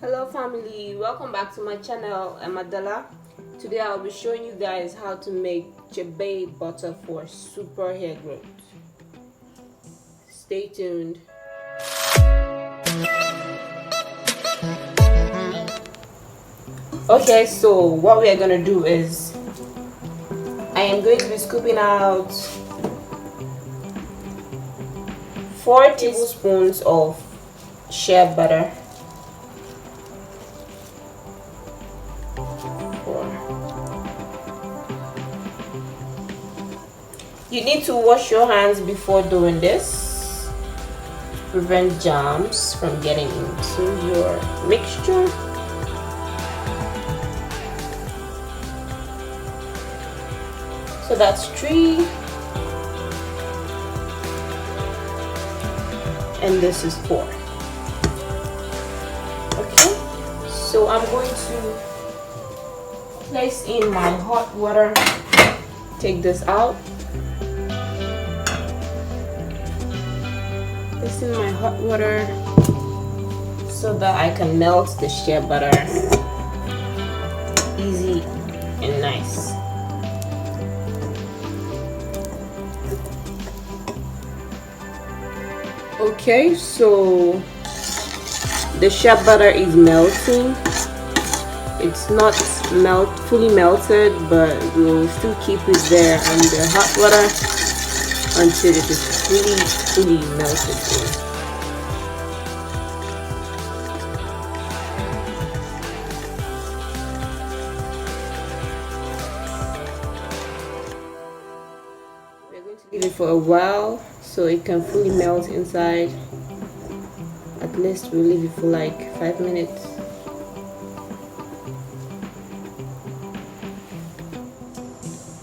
Hello family, welcome back to my channel. I'm Adela. Today I'll be showing you guys how to make Chebe butter for super hair growth. Stay tuned. Okay, so what we are going to do is I am going to be scooping out 4 tablespoons of shea butter. You need to wash your hands before doing this to prevent germs from getting into your mixture. So that's 3, and this is 4. Okay, so I'm going to place in my hot water. Take this out. This in my hot water so that I can melt the shea butter easy and nice. Okay, so the shea butter is melting. It's not fully melted, but we'll still keep it there on the hot water until it is fully melted in. We're going to leave it for a while so it can fully melt inside. At least we'll leave it for like 5 minutes.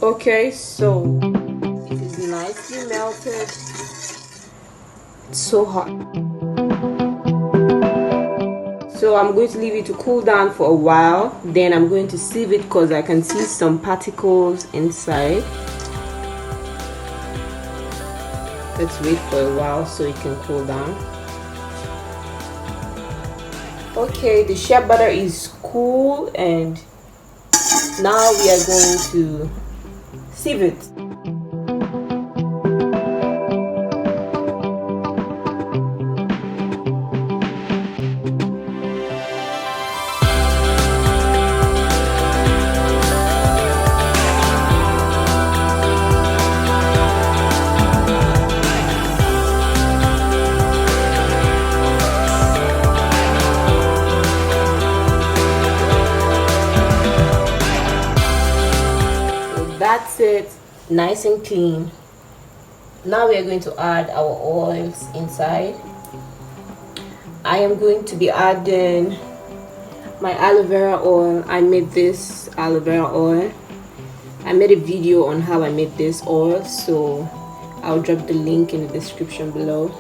Okay, so it is nicely melted. It's so hot. So I'm going to leave it to cool down for a while. Then I'm going to sieve it because I can see some particles inside. Let's wait for a while so it can cool down. Okay, the shea butter is cool, and now we are going to sieve it. That's it, nice and clean. Now we are going to add our oils inside. I am going to be adding my aloe vera oil. I made this aloe vera oil. I made a video on how I made this oil, so I'll drop the link in the description below.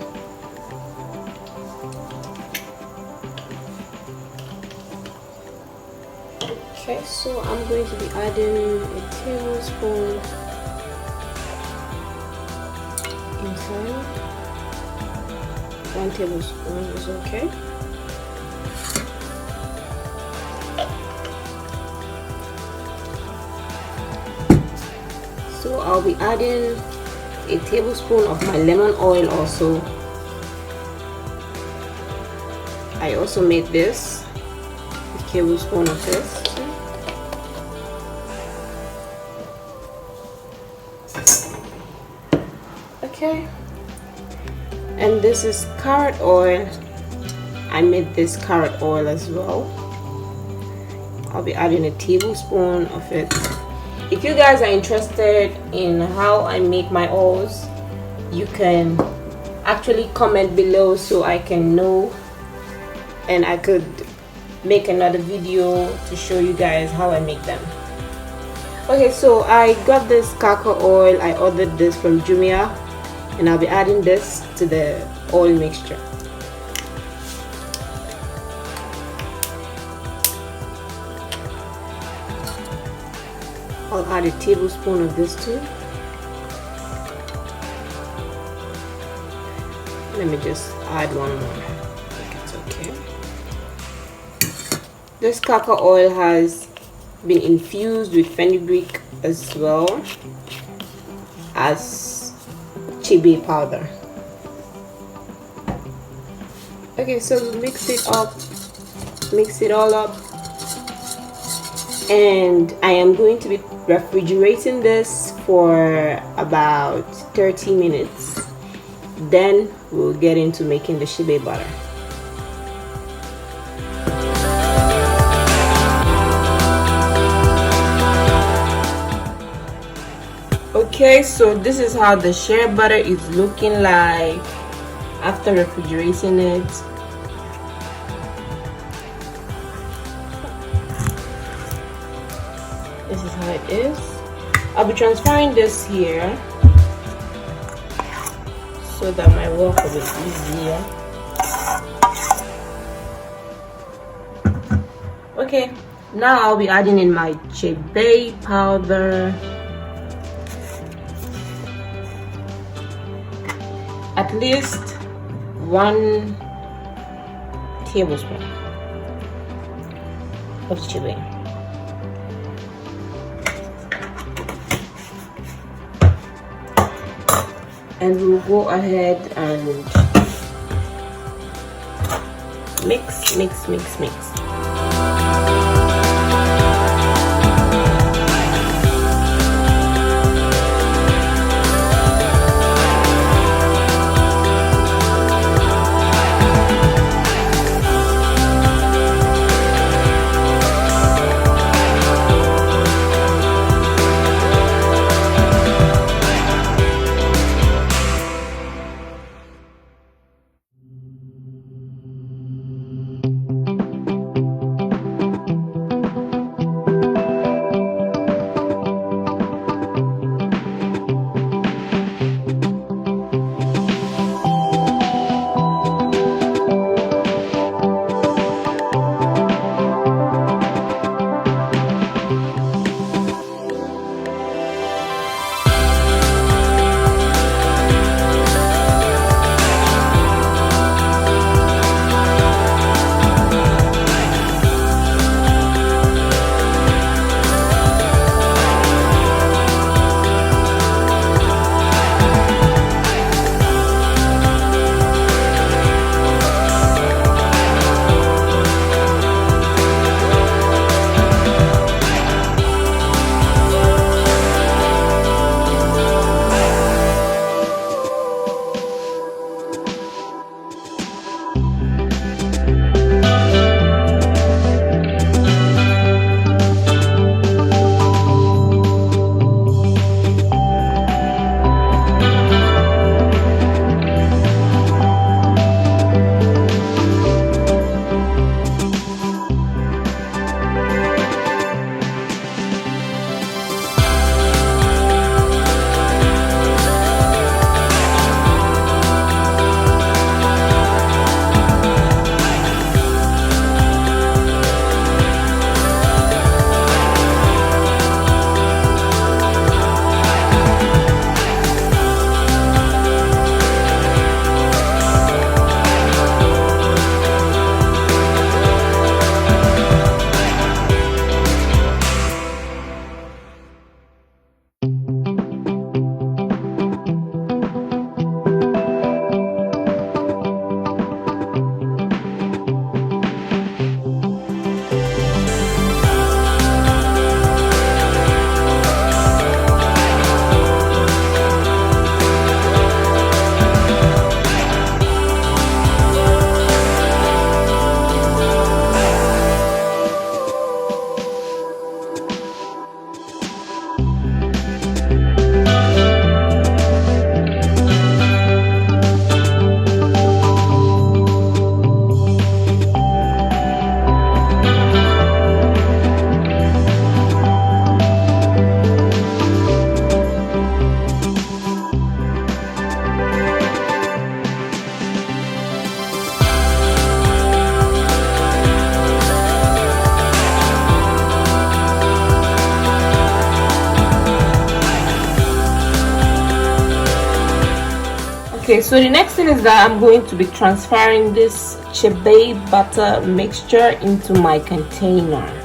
Okay, so I'm going to be adding a tablespoon inside. 1 tablespoon is okay. So I'll be adding a tablespoon of my lemon oil also. I also made this, a tablespoon of this. Okay, and this is carrot oil. I made this carrot oil as well. I'll be adding a tablespoon of it. If you guys are interested in how I make my oils, you can actually comment below so I can know, and I could make another video to show you guys how I make them. Okay, so I got this Karkar oil. I ordered this from Jumia, and I'll be adding this to the oil mixture. I'll add a tablespoon of this too. Let me just add one more. I think it's okay. This Karkar oil has been infused with fenugreek as well as Chebe powder. Okay, so mix it up, mix it all up, and I am going to be refrigerating this for about 30 minutes. Then we'll get into making the Shea butter. Okay, so this is how the shea butter is looking like after refrigerating it. This is how it is. I'll be transferring this here so that my work will be easier. Okay, now I'll be adding in my Chebe powder. At least 1 tablespoon of Chebe. And we'll go ahead and mix. Okay, so the next thing is that I'm going to be transferring this Chebe Butter mixture into my container.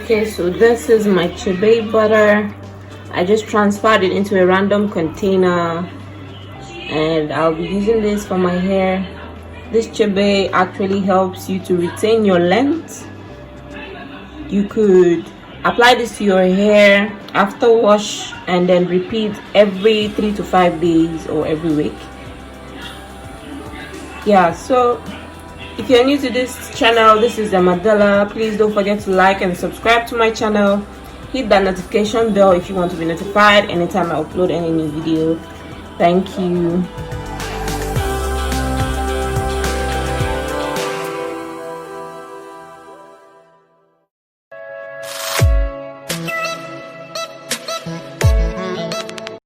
Okay, so this is my Chebe butter. I just transferred it into a random container and I'll be using this for my hair. This Chebe actually helps you to retain your length. You could apply this to your hair after wash and then repeat every 3 to 5 days or every week. Yeah, so if you're new to this channel, this is Amadella. Please don't forget to like and subscribe to my channel. Hit that notification bell if you want to be notified anytime I upload any new video. Thank you.